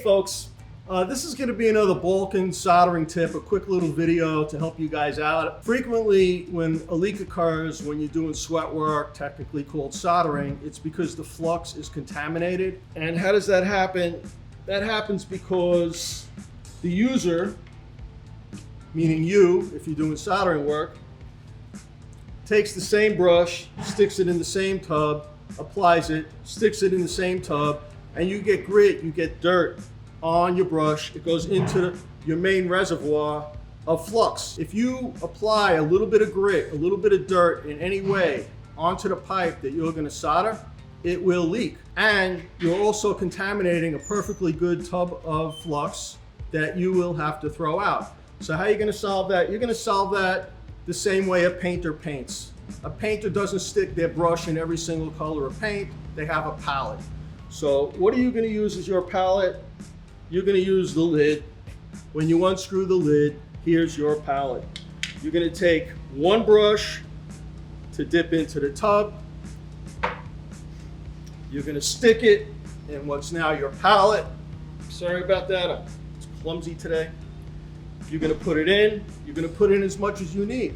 folks, this is going to be another Balkan soldering tip, a quick little video to help you guys out. Frequently when a leak occurs when you're doing sweat work, technically called soldering, it's because the flux is contaminated. And how does that happen? That happens because the user, meaning you, if you're doing soldering work, takes the same brush, sticks it in the same tub, applies it, sticks it in the same tub, and you get grit, you get dirt on your brush. It goes into your main reservoir of flux. If you apply a little bit of grit, a little bit of dirt in any way onto the pipe that you're going to solder, it will leak. And you're also contaminating a perfectly good tub of flux that you will have to throw out. So how are you going to solve that? You're going to solve that the same way a painter paints. A painter doesn't stick their brush in every single color of paint. They have a palette. So what are you going to use as your palette? You're going to use the lid. When you unscrew the lid, here's your palette. You're going to take one brush to dip into the tub. You're going to stick it in what's now your palette. Sorry about that, it's clumsy today. You're going to put it in. You're going to put in as much as you need.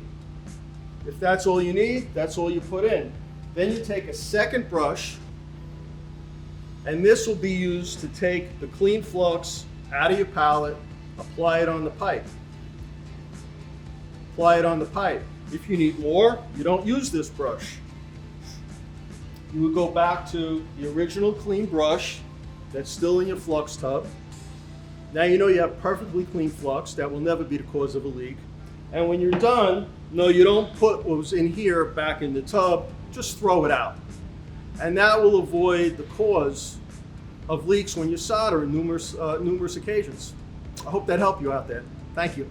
If that's all you need, that's all you put in. Then you take a second brush, and this will be used to take the clean flux out of your palette, apply it on the pipe. Apply it on the pipe. If you need more, you don't use this brush. You would go back to the original clean brush that's still in your flux tub. Now you know you have perfectly clean flux. That will never be the cause of a leak. And when you're done, no, you don't put what was in here back in the tub, just throw it out. And that will avoid the cause of leaks when you solder on numerous occasions. I hope that helped you out there. Thank you.